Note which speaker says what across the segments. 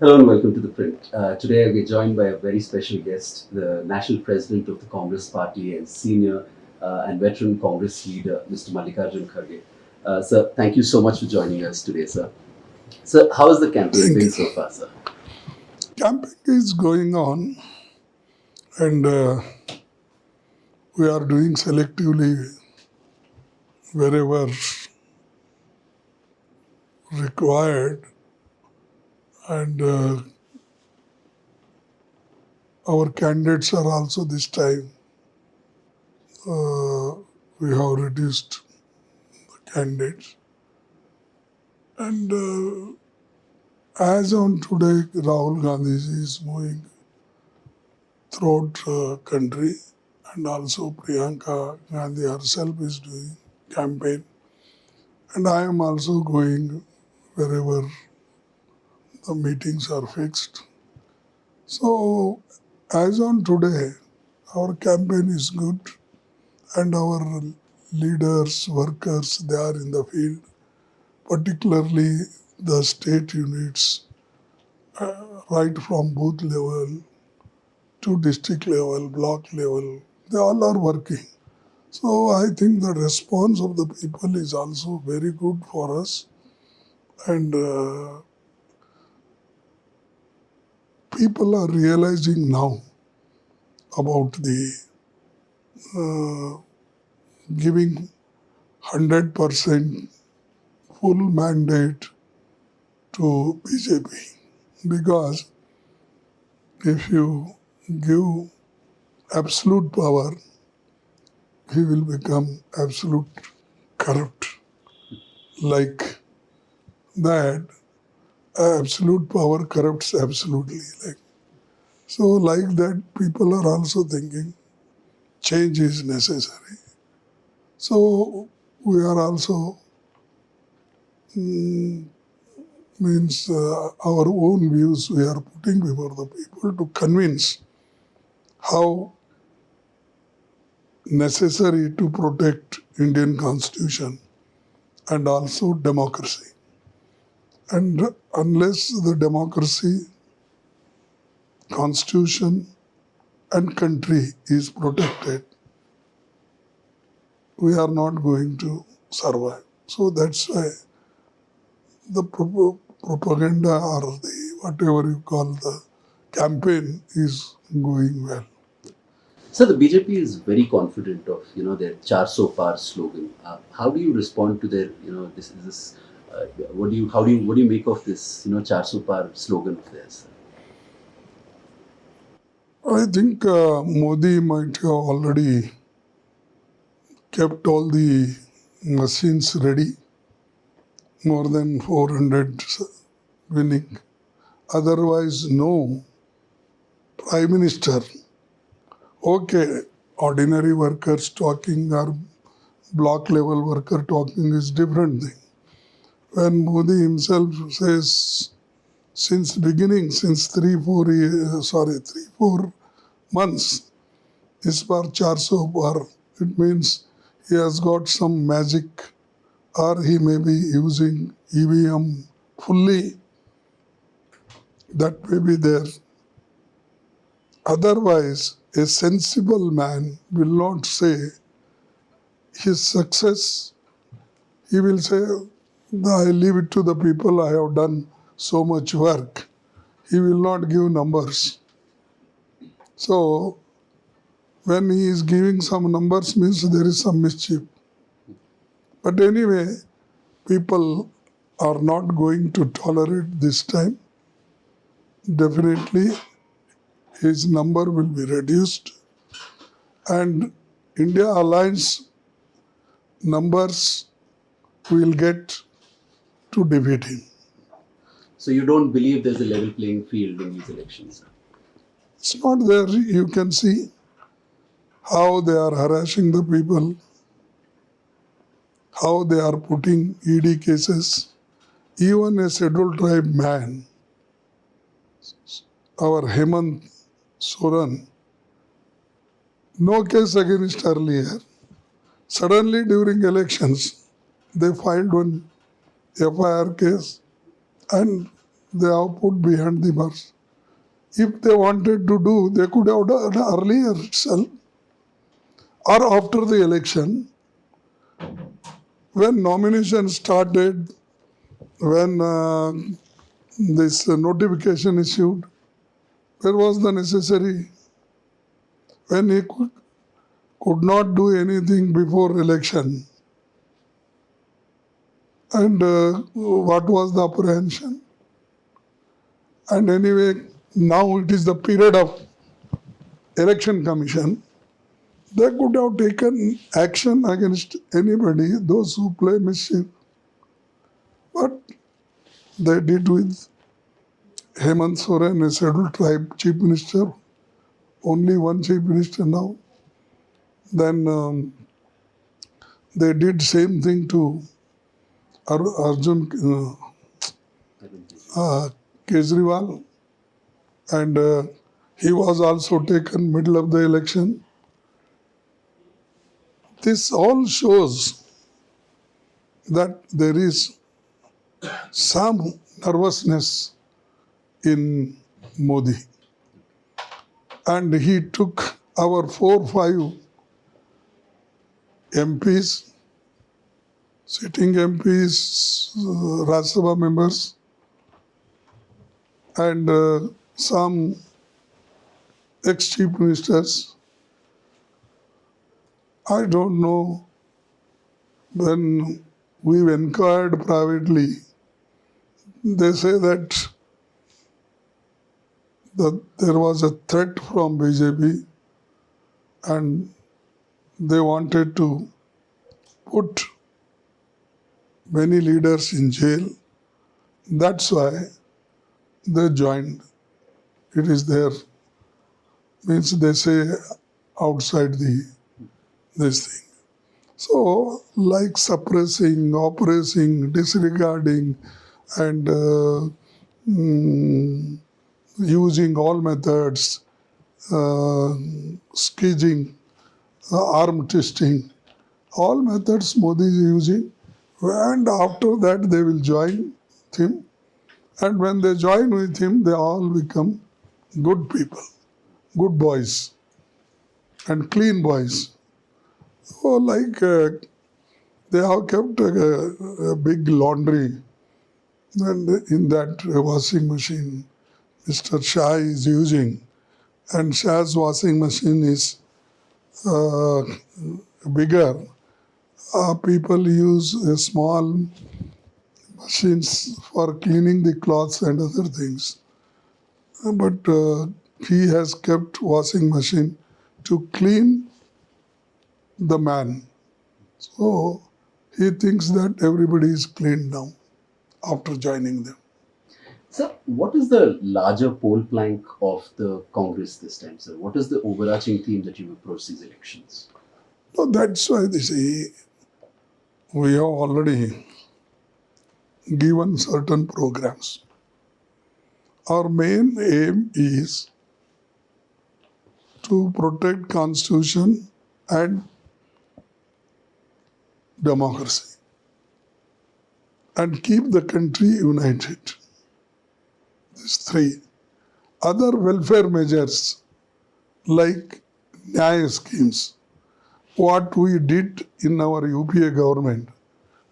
Speaker 1: Hello and welcome to The Print. Today we're joined by a very special guest, the National President of the Congress Party and senior and veteran Congress leader, Mr. Mallikarjun Kharge. Sir, thank you so much for joining us today, sir. Sir, how has the campaign
Speaker 2: Thank
Speaker 1: been
Speaker 2: you.
Speaker 1: so far, sir?
Speaker 2: Camping is going on, and we are doing selectively wherever required. And our candidates are also this time, we have reduced the candidates. And as on today, Rahul Gandhi is moving throughout the country, and also Priyanka Gandhi herself is doing campaign. And I am also going wherever the meetings are fixed. So, as on today, our campaign is good, and our leaders, workers, they are in the field, particularly the state units, right from booth level to district level, block level, they all are working. So, I think the response of the people is also very good for us, and people are realizing now about the giving 100% full mandate to BJP, because if you give absolute power, he will become absolute corrupt. Like that, absolute power corrupts absolutely. Like that, people are also thinking change is necessary. So we are also means our own views we are putting before the people to convince how necessary to protect Indian Constitution and also democracy. And unless the democracy, Constitution and country is protected, we are not going to survive. So that's why the propaganda or the whatever you call the campaign is going well.
Speaker 1: So the BJP is very confident of their "Char So Par" slogan. How do you respond to their this? What do you make of this "Char So Par" slogan of theirs?
Speaker 2: I think Modi might have already kept all the machines ready, more than 400 winning. Otherwise, no prime minister. Okay, ordinary workers talking or block level worker talking is different thing. When Modi himself says since beginning, since 3 4 months, is par 400 par, it means he has got some magic, or he may be using EVM fully, that may be there. Otherwise, a sensible man will not say his success. He will say, I leave it to the people, I have done so much work. He will not give numbers. So, when he is giving some numbers means there is some mischief. But anyway, people are not going to tolerate this time. Definitely, his number will be reduced, and India Alliance numbers will get to defeat him.
Speaker 1: So you don't believe there's a level playing field in these elections?
Speaker 2: It's not there. You can see how they are harassing the people, how they are putting ED cases. Even a scheduled tribe man, our Hemant Soran, no case against earlier. Suddenly during elections, they filed one FIR case, and they have put behind the bars. If they wanted to do, they could have done earlier itself or after the election. When nomination started, when this notification issued, where was the necessary? When he could not do anything before election. And what was the apprehension? And anyway, now it is the period of election commission. They could have taken action against anybody, those who play mischief. But they did with Hemant Soren, a scheduled tribe chief minister, only one chief minister now. Then they did same thing to Arjun Kejriwal, and he was also taken middle of the election. This all shows that there is some nervousness in Modi. And he took our 4-5 MPs, sitting MPs, Rajya Sabha members, and some ex-chief ministers. I don't know, when we've inquired privately, they say that there was a threat from BJP and they wanted to put many leaders in jail. That's why they joined. It is there. Means they say outside this thing. So, like suppressing, oppressing, disregarding, and using all methods, skidding, arm twisting, all methods Modi is using, and after that they will join him. And when they join with him, they all become good people, good boys, and clean boys. So, like they have kept a big laundry, and in that washing machine, Mr. Shah is using, and Shah's washing machine is bigger. People use small machines for cleaning the clothes and other things. But he has kept washing machine to clean the man. So he thinks that everybody is clean now after joining them.
Speaker 1: Sir, what is the larger poll plank of the Congress this time, sir? What is the overarching theme that you approach these elections?
Speaker 2: So that's why they say we have already given certain programs. Our main aim is to protect constitution and democracy and keep the country united. These three. Other welfare measures like Nyaya schemes, what we did in our UPA government,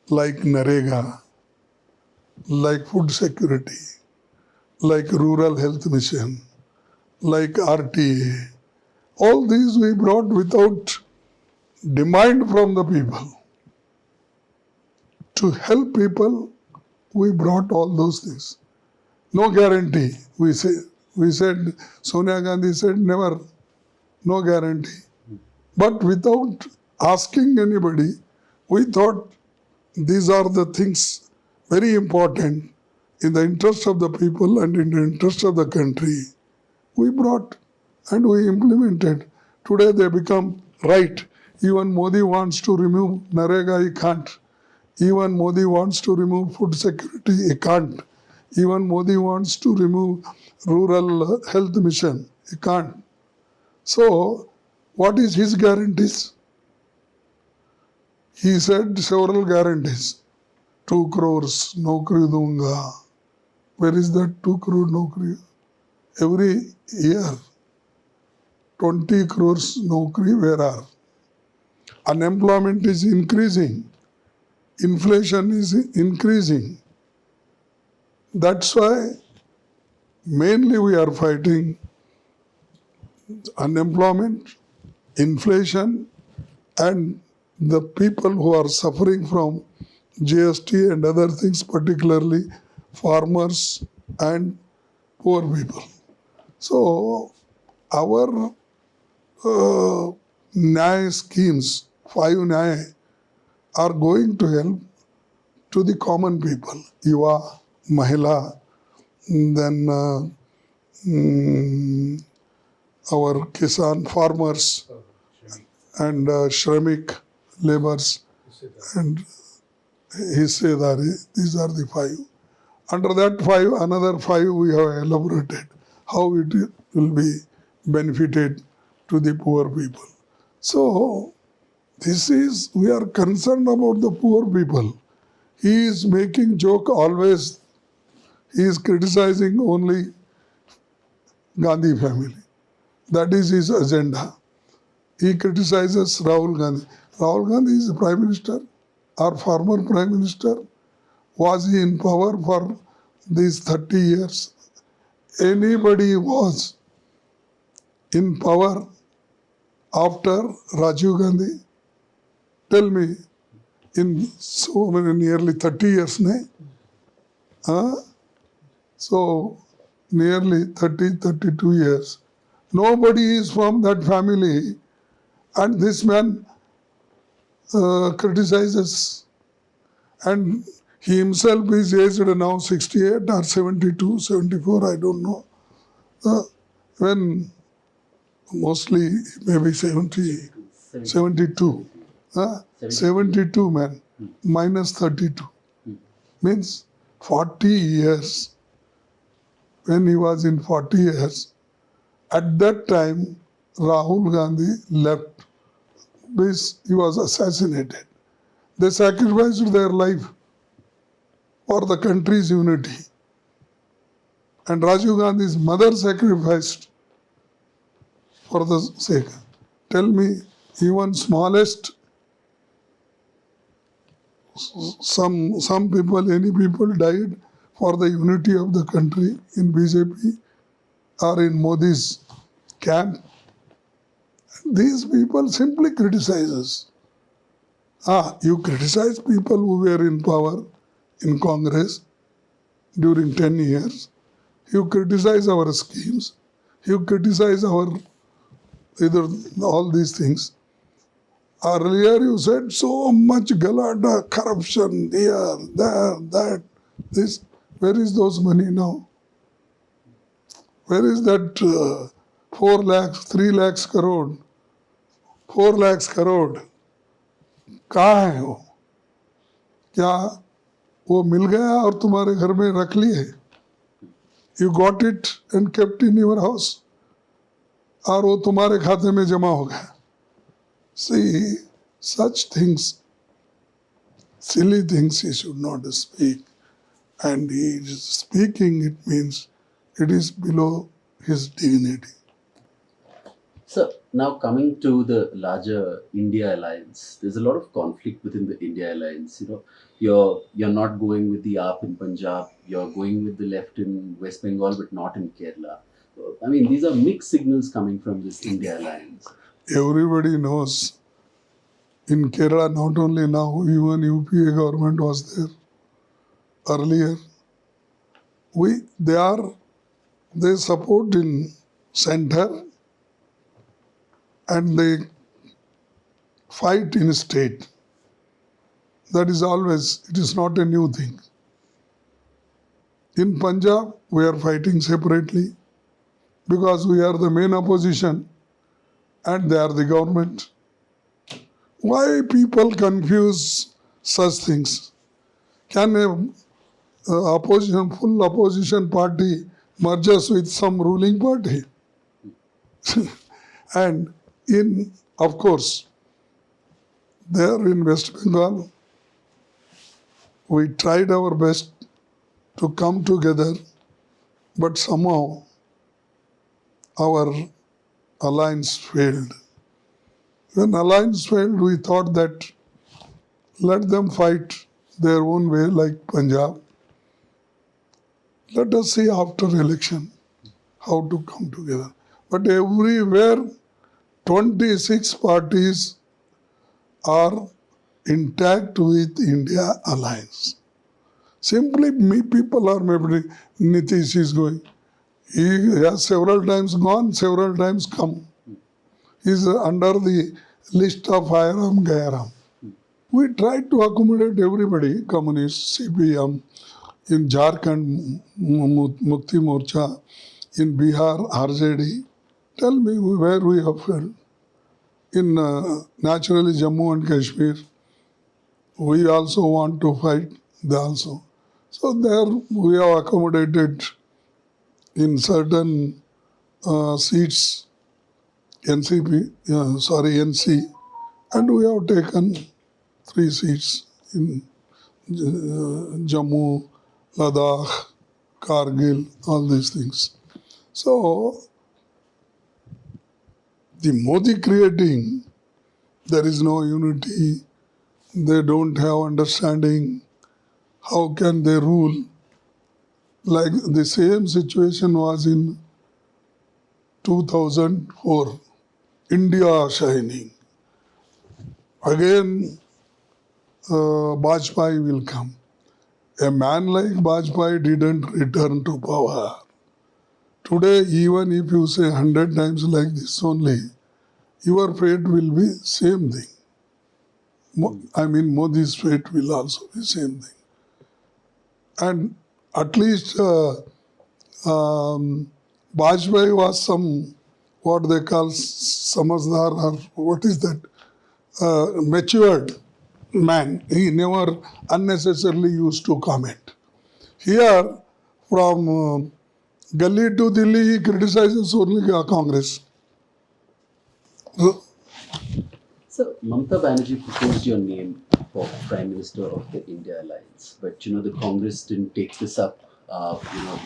Speaker 2: like Narega, like food security, like rural health mission, like RTA, all these we brought without demand from the people. To help people, we brought all those things. No guarantee. We said, Sonia Gandhi said never, no guarantee. But without asking anybody, we thought these are the things very important in the interest of the people and in the interest of the country. We brought and we implemented. Today they become right. Even Modi wants to remove Narega, he can't. Even Modi wants to remove food security, he can't. Even Modi wants to remove rural health mission, he can't. So, what is his guarantees? He said several guarantees. 2 crores, naukri dunga, Where is that 2 crore Naukri? Every year, 20 crores Naukri, where are? Unemployment is increasing. Inflation is increasing. That's why mainly we are fighting unemployment, inflation, and the people who are suffering from GST and other things, particularly farmers and poor people. So our Nyaya schemes, 5 Nyaya, are going to help to the common people, Yuva, Mahila, then our Kisan farmers and Shramik laborers and Hissedari. These are the 5. Under that 5, another 5 we have elaborated how it will be benefited to the poor people. So, we are concerned about the poor people. He is making joke always. He is criticizing only Gandhi family. That is his agenda. He criticizes Rahul Gandhi. Rahul Gandhi is the Prime Minister, our former Prime Minister. Was he in power for these 30 years? Anybody was in power after Rajiv Gandhi? Tell me, in so many, nearly 30 years, ne? Huh? So, nearly 30, 32 years. Nobody is from that family, and this man criticizes. And he himself is aged now 68 or 72, 74, I don't know. When mostly maybe 70, 72. 72 man, minus 32. Means 40 years. When he was in 40 years, at that time, Rahul Gandhi left because he was assassinated. They sacrificed their life for the country's unity. And Rajiv Gandhi's mother sacrificed for the sake. Tell me, even smallest, some people, any people died for the unity of the country in BJP or in Modi's camp. These people simply criticize us. You criticize people who were in power in Congress during 10 years. You criticize our schemes. You criticize our either all these things. Earlier you said so much galada, corruption, here, there, that, this. Where is those money now? Where is that 4 lakhs, 3 lakhs crore, 4 lakhs crore? कहाँ है वो? क्या वो मिल गया और तुम्हारे घर में रख लिए? You got it and kept in your house? और वो तुम्हारे खाते में जमा हो गया? See, such things, silly things he should not speak. And he is speaking, it means it is below his dignity.
Speaker 1: So now coming to the larger India alliance, there's a lot of conflict within the India alliance. You're not going with the AAP in Punjab, you're going with the left in West Bengal, but not in Kerala. So, I mean, these are mixed signals coming from this India alliance.
Speaker 2: Everybody knows in Kerala, not only now, even UPA government was there earlier. They support in center and they fight in state. That is always, it is not a new thing. In Punjab, we are fighting separately because we are the main opposition and they are the government. Why people confuse such things? Can a full opposition party merges with some ruling party? And of course, there in West Bengal, we tried our best to come together, but somehow our alliance failed. When alliance failed, we thought that let them fight their own way like Punjab. Let us see after election how to come together. But everywhere, 26 parties are intact with India alliance. Simply people are maybe Nitish is going. He has several times gone, several times come. He is under the list of Hairam Gairam. We tried to accommodate everybody, communists, CPM, in Jharkhand, Mukti Morcha, in Bihar, RJD. Tell me where we have failed. In naturally Jammu and Kashmir, we also want to fight, they also. So there we have accommodated in certain seats, NC, and we have taken 3 seats in Jammu, Ladakh, Kargil, all these things. So the Modi creating, there is no unity, they don't have understanding, how can they rule? Like the same situation was in 2004, India shining. Again, Vajpayee will come. A man like Vajpayee didn't return to power. Today, even if you say 100 times like this only, your fate will be same thing. I mean, Modi's fate will also be same thing. And at least Vajpayee was some, what they call Samazdar, or what is that, matured man. He never unnecessarily used to comment. Here, from Gully to Delhi, he criticizes only Congress.
Speaker 1: So, Mamata Banerjee proposed your name for Prime Minister of the India Alliance, but the Congress didn't take this up.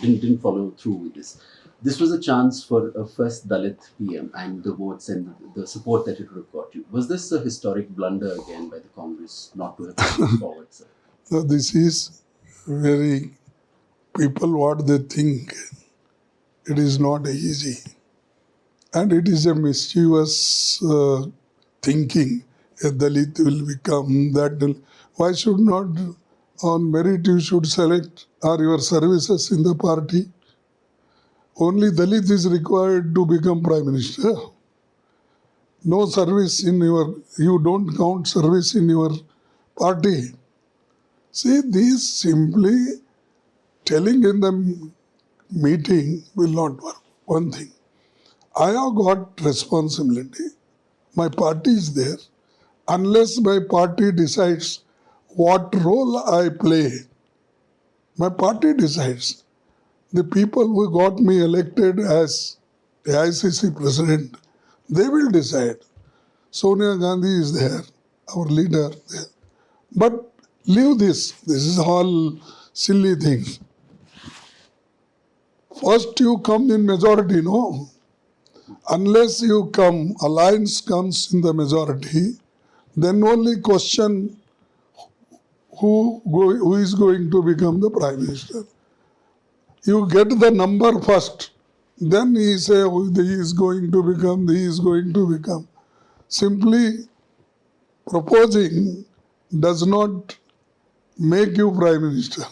Speaker 1: Didn't follow through with this. This was a chance for a first Dalit PM, and the votes and the support that it would have got you. Was this a historic blunder again by the Congress not to have moved forward, sir?
Speaker 2: So this is very people what they think. It is not easy, and it is a mischievous thinking. A Dalit will become that. Why should not on merit you should select or your services in the party? Only Dalit is required to become Prime Minister. No service in you don't count service in your party. See, these simply telling in the meeting will not work. One thing, I have got responsibility. My party is there. Unless my party decides what role I play, my party decides. The people who got me elected as the ICC president, they will decide. Sonia Gandhi is there, our leader there. But leave this. This is all silly things. First you come in majority, no? Unless you come, alliance comes in the majority, then only question who is going to become the Prime Minister. You get the number first, then he say he is going to become, he is going to become. Simply proposing does not make you Prime Minister.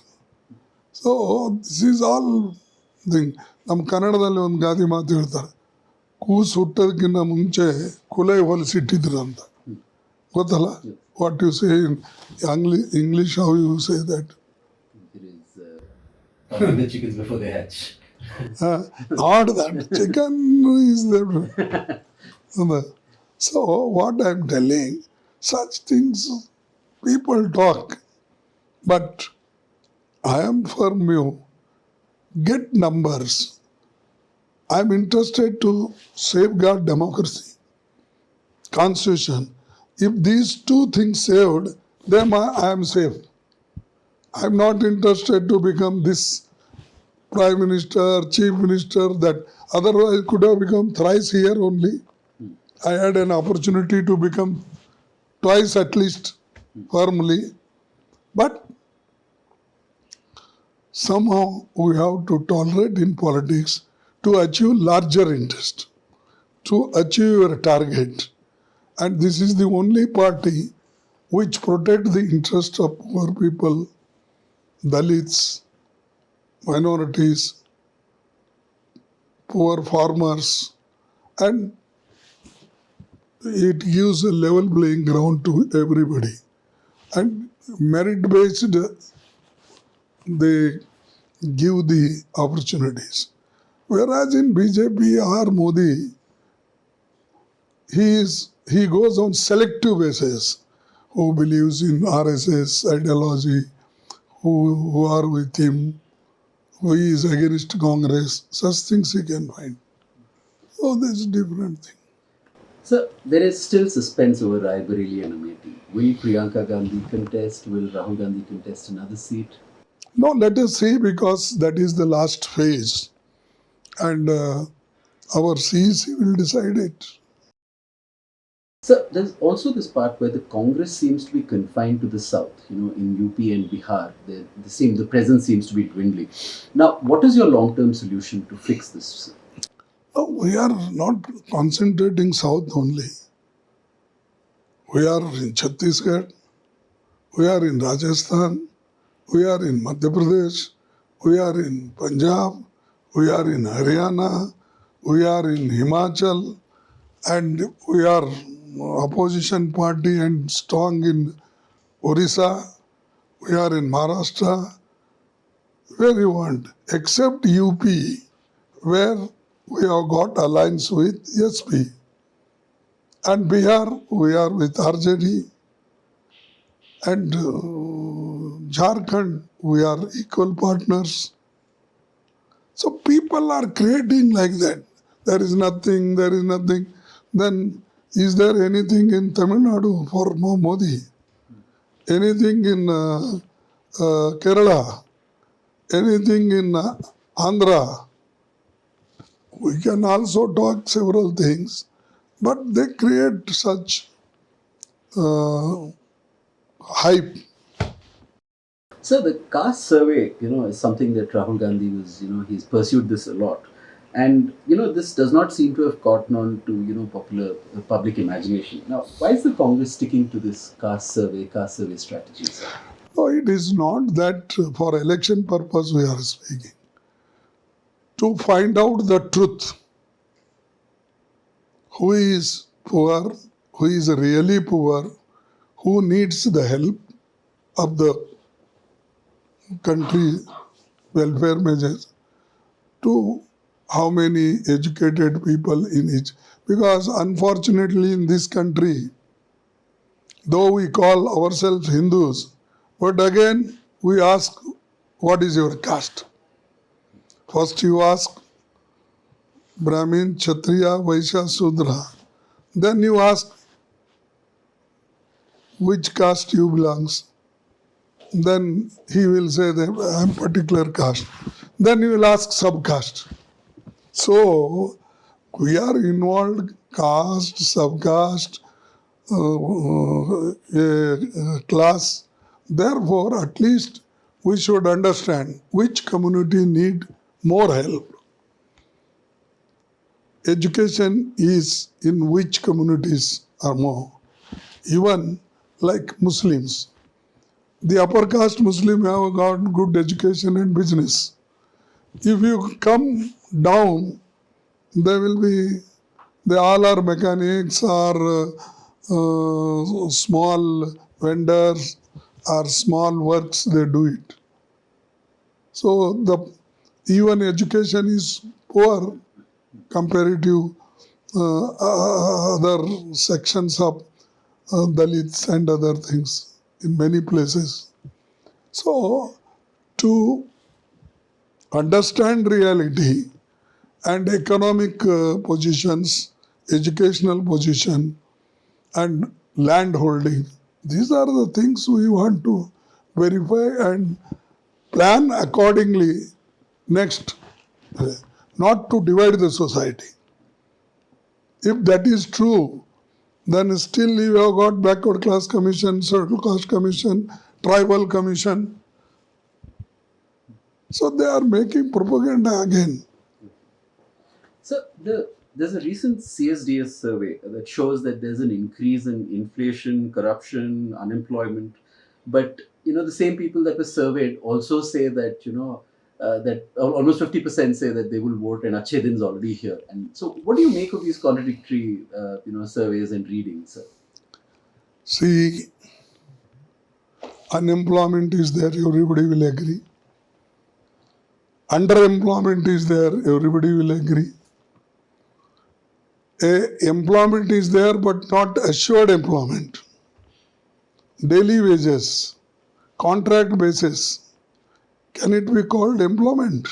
Speaker 2: So this is all thing. ನಮ್ಮ ಕನ್ನಡದಲ್ಲಿ ಒಂದು ಗಾದೆ ಮಾತು ಹೇಳ್ತಾರೆ, ಕೂಸು ಹುಟ್ಟೋದಕ್ಕಿಂತ ಮುಂಚೆ ಕುಲೆ ಹೊಲಿಸಿಟ್ಟಿದ್ರು ಅಂತ. ಗೊತ್ತಲ್ಲ? What you say in English, how you say that?
Speaker 1: It is counting the chickens before they hatch.
Speaker 2: Not that. Chicken is there. So what I am telling, such things people talk, but I am firm you. Get numbers. I am interested to safeguard democracy, constitution. If these two things saved, then I am safe. I'm not interested to become this prime minister, chief minister, that otherwise could have become thrice here only. I had an opportunity to become twice at least firmly, but somehow we have to tolerate in politics to achieve larger interest, to achieve your target. And this is the only party which protect the interest of poor people, Dalits, minorities, poor farmers, and it gives a level playing ground to everybody. And merit based, they give the opportunities. Whereas in BJP or Modi, he goes on selective basis. Who believes in RSS ideology, who are with him, who is against Congress, such things he can find. So this is different thing.
Speaker 1: So there is still suspense over Raebareli and Amethi. Will Priyanka Gandhi contest? Will Rahul Gandhi contest another seat?
Speaker 2: Now let us see, because that is the last phase, and our CEC will decide it.
Speaker 1: So there's also this part where the Congress seems to be confined to the south. You know, in UP and Bihar, the presence seems to be dwindling. Now, what is your long-term solution to fix this?
Speaker 2: No, we are not concentrating south only. We are in Chhattisgarh, we are in Rajasthan, we are in Madhya Pradesh, we are in Punjab, we are in Haryana, we are in Himachal, and we are opposition party and strong in Orissa, we are in Maharashtra, where you want, except UP, where we have got alliance with SP. And Bihar, we are with RJD. And Jharkhand, we are equal partners. So people are creating like that. There is nothing, there is nothing. Then is there anything in Tamil Nadu for Modi? Anything in Kerala? Anything in Andhra? We can also talk several things, but they create such uh, hype.
Speaker 1: So the caste survey, is something that Rahul Gandhi was, he's pursued this a lot. And, this does not seem to have gotten on to, popular public imagination. Now, why is the Congress sticking to this caste survey strategies?
Speaker 2: No, it is not that for election purpose we are speaking. To find out the truth, who is poor, who is really poor, who needs the help of the country welfare measures, to how many educated people in each. Because unfortunately in this country, though we call ourselves Hindus, but again we ask, what is your caste? First you ask Brahmin, Kshatriya, Vaishya, Sudra. Then you ask which caste you belongs. Then he will say that I am particular caste. Then you will ask sub-caste. So we are involved caste, sub-caste, class. Therefore, at least we should understand which community need more help. Education is in which communities are more. Even like Muslims, the upper caste Muslim have got good education and business. If you come down, they all are mechanics or small vendors or small works, they do it. So even education is poor comparative other sections of Dalits and other things in many places. So to understand reality and economic positions, educational position, and land holding, these are the things we want to verify and plan accordingly next, not to divide the society. If that is true, then still you have got backward class commission, scheduled caste commission, tribal commission. So they are making propaganda again.
Speaker 1: So there's a recent CSDS survey that shows that there's an increase in inflation, corruption, unemployment. But the same people that were surveyed also say that that almost 50% say that they will vote, and Achedin's already here. And so, what do you make of these contradictory surveys and readings?
Speaker 2: See, unemployment is there, everybody will agree. Underemployment is there, everybody will agree. Employment is there, but not assured employment. Daily wages, contract basis. Can it be called employment?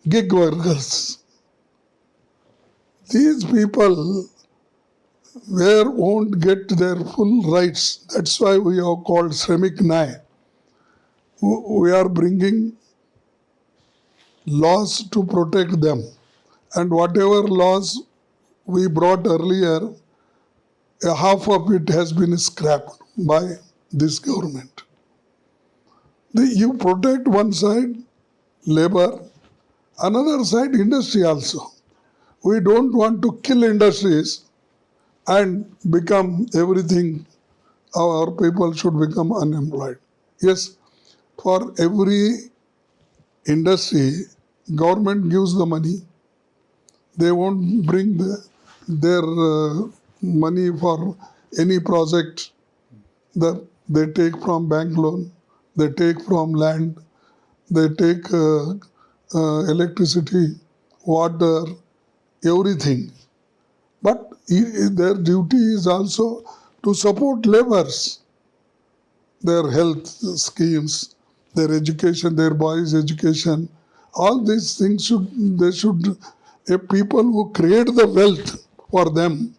Speaker 2: Gig workers. These people won't get their full rights. That's why we are called Shramik Nyay. We are bringing laws to protect them. And whatever laws we brought earlier, half of it has been scrapped by this government. You protect one side, labor, another side, industry also. We don't want to kill industries and become everything. Our people should become unemployed. Yes, for every industry, government gives the money. They won't bring their money for any project. They take from bank loan, they take from land, they take electricity, water, everything. But their duty is also to support laborers, their health schemes, their education, their boys' education. All these things should people who create the wealth for them.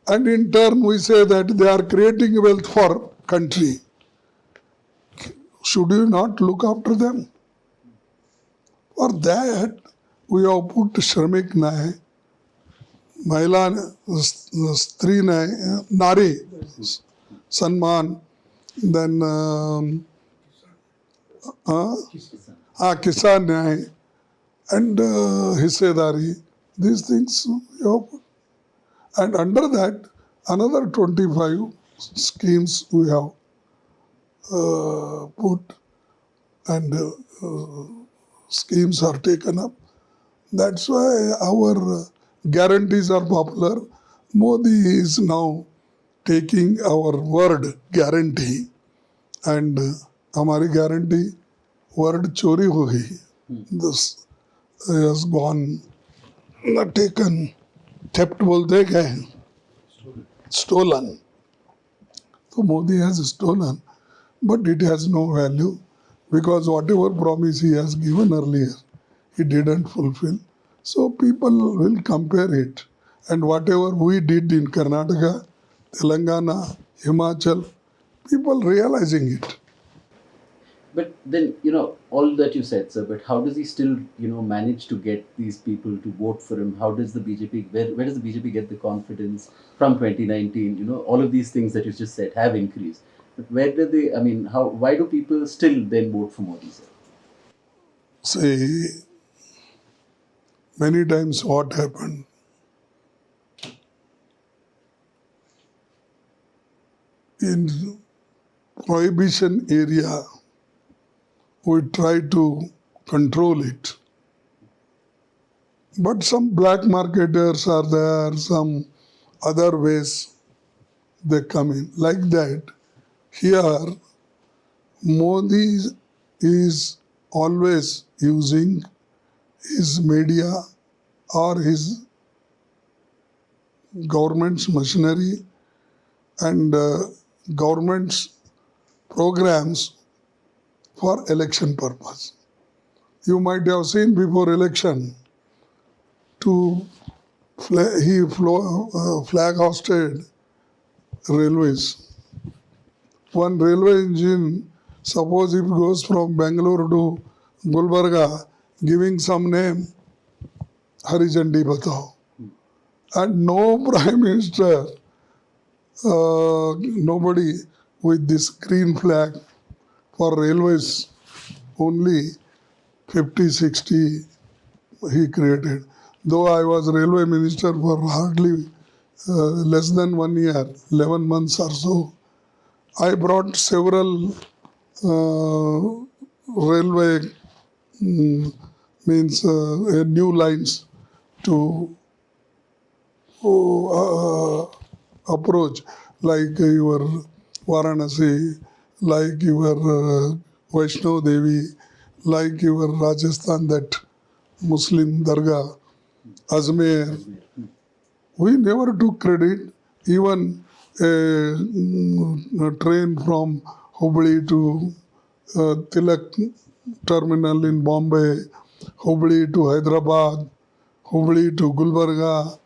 Speaker 2: And in turn, we say that they are creating wealth for country. Should you not look after them? For that, we have put Shramik Nyay, Mahila Stri Nyay, Nari Sanman, then Kisan Nyay, and Hissedari. These things we have put. And under that, another 25 schemes we have put, and schemes are taken up. That's why our guarantees are popular. Modi is now taking our word guarantee, and हमारी guarantee word चोरी हो गई. This has gone, not taken, theft बोलते हैं, stolen. So Modi has stolen, but it has no value because whatever promise he has given earlier, he didn't fulfill. So people will compare it. And whatever we did in Karnataka, Telangana, Himachal, people realizing it.
Speaker 1: But then, all that you said, sir, but how does he still, manage to get these people to vote for him? How does the BJP, where does the BJP get the confidence from 2019? All of these things that you just said have increased. But where do they, why do people still then vote for Modi, sir?
Speaker 2: See, many times what happened, in prohibition area, we try to control it. But some black marketers are there, some other ways they come in. Like that, here, Modi is always using his media or his government's machinery and government's programs for election purpose. You might have seen before election, he flag hosted railways one railway engine, suppose if it goes from Bangalore to Gulbarga, giving some name, Hari Jhandi Batao. And no prime minister, nobody with this green flag for railways, only 50, 60 he created. Though I was railway minister for hardly less than 1 year, 11 months or so, I brought several railway means new lines to approach, like your Varanasi, like your Vaishno Devi, like your Rajasthan, that Muslim Dargah, Ajmer. We never took credit. Even a train from Hubli to Tilak terminal in Bombay, Hubli to Hyderabad, Hubli to Gulbarga,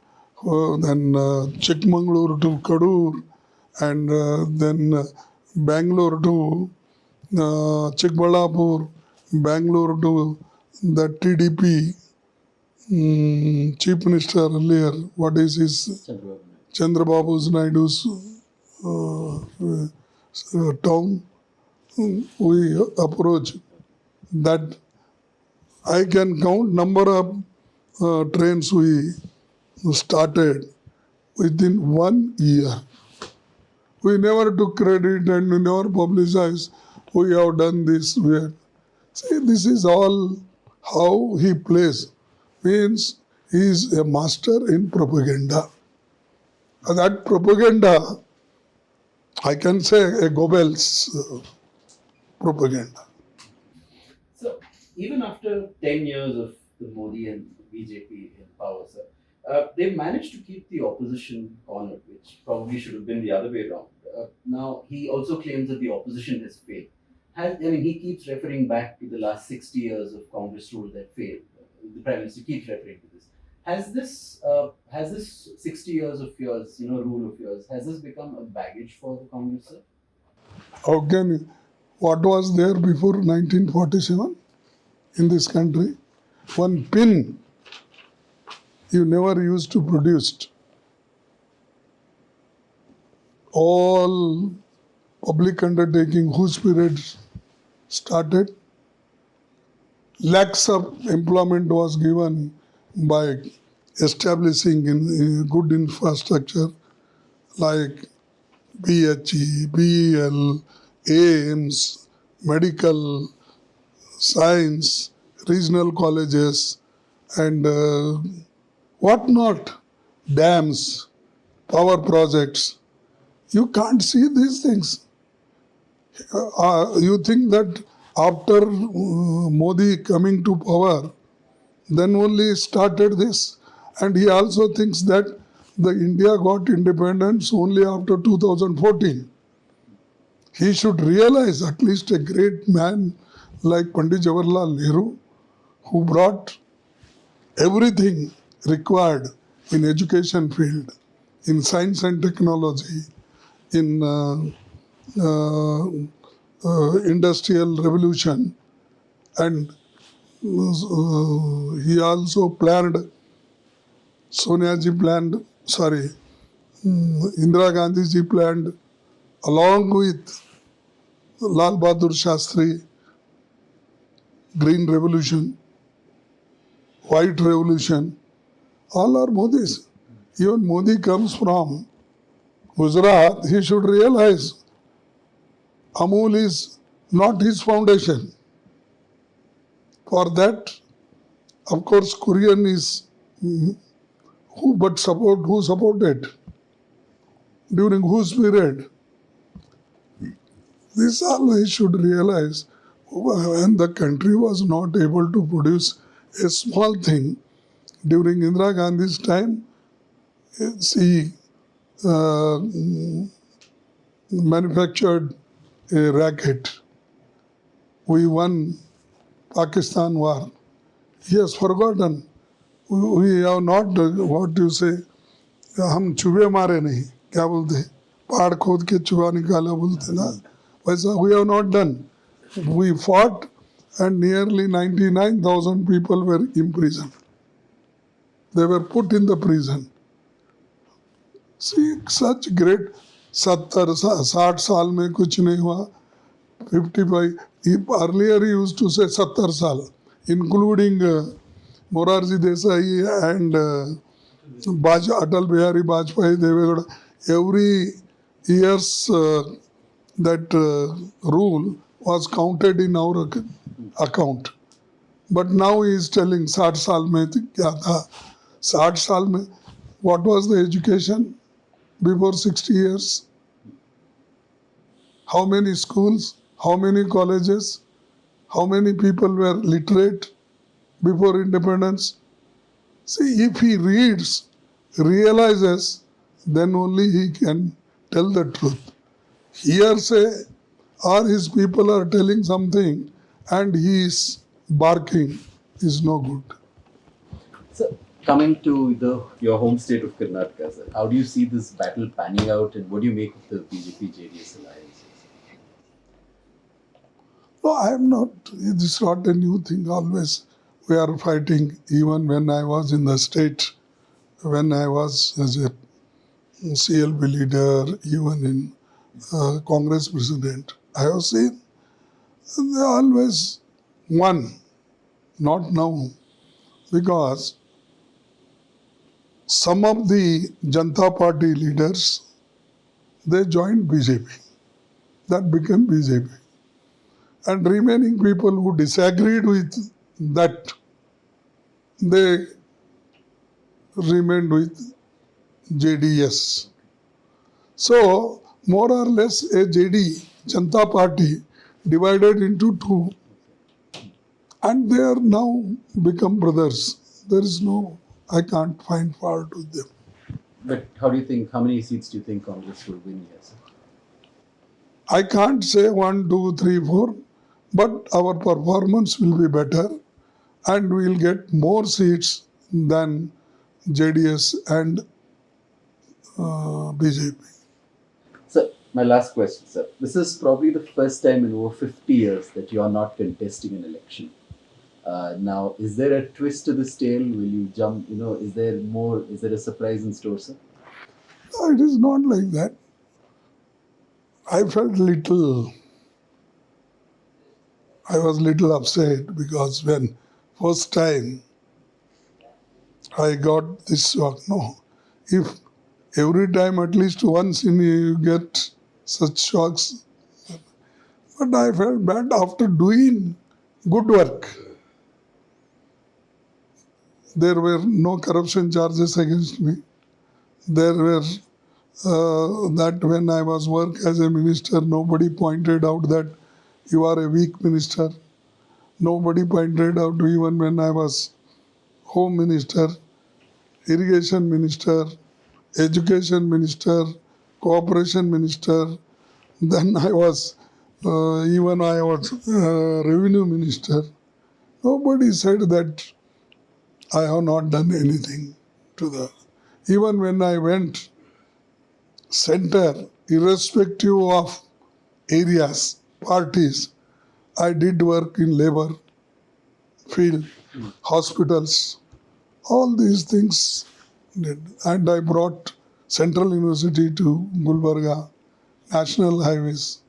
Speaker 2: then Chikmagalur to Kadur, and then Bangalore to Chikballapur, Bangalore to the TDP Chief Minister earlier. What is his Chandrababu Naidu's town? We approach that. I can count number of trains we started within 1 year. We never took credit and we never publicized. We have done this. See, this is all how he plays. Means he is a master in propaganda. And that propaganda, I can say a Goebbels propaganda.
Speaker 1: So, even after 10 years of the Modi and BJP in power, sir, they've managed to keep the opposition cornered, which probably should have been the other way around. Now, he also claims that the opposition has failed. He keeps referring back to the last 60 years of Congress rule that failed. The Prime Minister keeps referring to this. Has this 60 years of yours, rule of yours, has this become a baggage for the Congress, sir?
Speaker 2: How can, what was there before 1947 in this country? One pin you never used to produce. All public undertaking whose period started, lakhs of employment was given by establishing in good infrastructure like BHE, BEL, AIMS, medical, science, regional colleges, and what not, dams, power projects. You can't see these things. You think that after Modi coming to power, then only started this. And he also thinks that the India got independence only after 2014. He should realize, at least a great man like Pandit Jawaharlal Nehru, who brought everything required in education field, in science and technology, in industrial revolution, and he also planned, Sonia ji planned, sorry, Indira Gandhi ji planned, along with Lal Bahadur Shastri, Green Revolution, White Revolution, all are Modi's. Even Modi comes from Gujarat, he should realize Amul is not his foundation. For that, of course, Korean is who supported, during whose period. This all he should realize. When the country was not able to produce a small thing during Indira Gandhi's time, she manufactured a racket. We won Pakistan war. He has forgotten. We have not, what you say, हम चूहे मारे नहीं, क्या बोलते, पहाड़ खोद के चूहा निकाला बोलते ना, We have not done. We fought and nearly 99,000 people were imprisoned. They were put in the prison. See, such great 60 साल में कुछ नहीं हुआ. 55. Earlier he used to say 70 साल, including Morarji Desai and Atal Bihari Vajpayee. They were every year's that rule was counted in our account. But now he is telling 60 साल में क्या था. 60 साल में what was the education before 60 years? How many schools? How many colleges? How many people were literate before independence? See, if he reads, realizes, then only he can tell the truth. Hearsay or his people are telling something and he is barking is no good.
Speaker 1: So, coming to your home state of Karnataka, sir, how do you see this battle panning out, and what do you make of the BJP-JDS alliance?
Speaker 2: No, I am not. It is not a new thing. Always we are fighting. Even when I was in the state, when I was as a CLP leader, even in Congress president, I have seen they always won. Not now, because some of the Janata Party leaders, they joined BJP. That became BJP. And remaining people who disagreed with that, they remained with JDS. So, more or less a Janata Party divided into two, and they are now become brothers. There is no, I can't find fault with them.
Speaker 1: But how do you think, how many seats do you think Congress will win here, sir?
Speaker 2: I can't say 1, 2, 3, 4, but our performance will be better and we will get more seats than JDS and BJP.
Speaker 1: So, my last question, sir. This is probably the first time in over 50 years that you are not contesting an election. Now, is there a twist to this tale? Will you jump? Is there more? Is there a surprise in store, sir?
Speaker 2: No, it is not like that. I was little upset because when first time I got this shock, no, if every time at least once in you get such shocks, but I felt bad after doing good work. There were no corruption charges against me. There were that when I was work as a minister, nobody pointed out that you are a weak minister. Nobody pointed out even when I was home minister, irrigation minister, education minister, cooperation minister. Then I was revenue minister. Nobody said that I have not done anything to the. Even when I went center, irrespective of areas, parties, I did work in labor field, hospitals, all these things did. And I brought Central University to Gulbarga, national highways.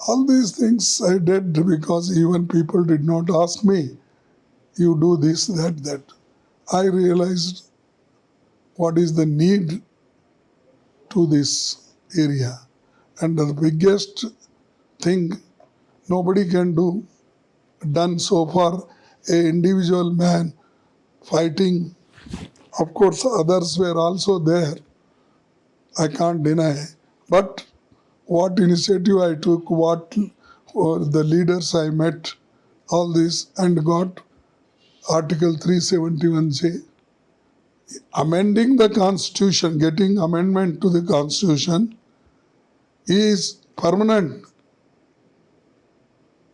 Speaker 2: All these things I did because even people did not ask me, you do this, that. I realized what is the need to this area. And the biggest thing nobody can do, done so far, a individual man fighting. Of course, others were also there. I can't deny. But what initiative I took, what the leaders I met, all this, and got Article 371J. Amending the Constitution, getting amendment to the Constitution is permanent.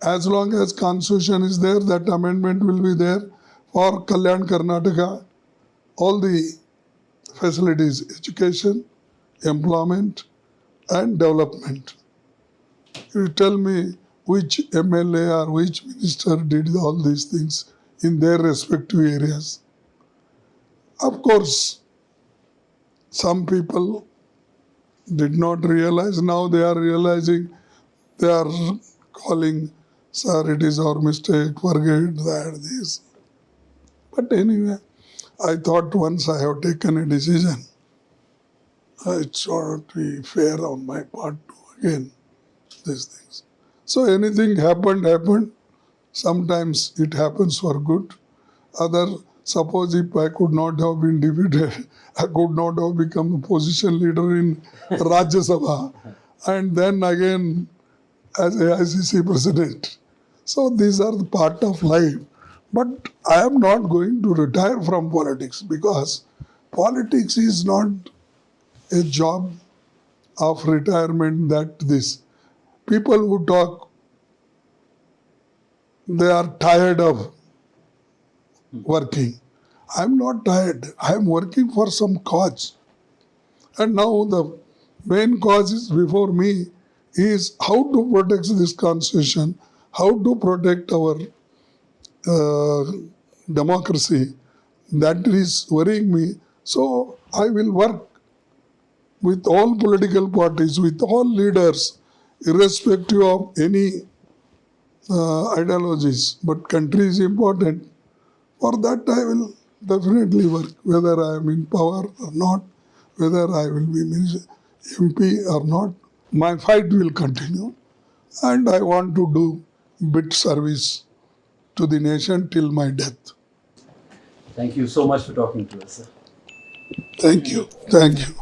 Speaker 2: As long as Constitution is there, that amendment will be there for Kalyan Karnataka. All the facilities, education, employment, and development. You tell me which MLA or which minister did all these things in their respective areas. Of course, some people did not realize, now they are realizing, they are calling, sir, it is our mistake, forget that, this. But anyway, I thought once I have taken a decision, it should be fair on my part to again these things. So anything happened. Sometimes it happens for good. Suppose if I could not have been defeated, I could not have become a position leader in Rajya Sabha, and then again as a ICC president. So these are the part of life. But I am not going to retire from politics because politics is not a job of retirement that this. People who talk, they are tired of working. I'm not tired. I'm working for some cause. And now the main cause is before me is how to protect this constitution, how to protect our uh, democracy. That is worrying me. So I will work with all political parties, with all leaders, irrespective of any ideologies. But country is important. For that, I will definitely work, whether I am in power or not, whether I will be MP or not. My fight will continue, and I want to do bit service to the nation till my death.
Speaker 1: Thank you so much for talking to us, sir.
Speaker 2: Thank you. Thank you.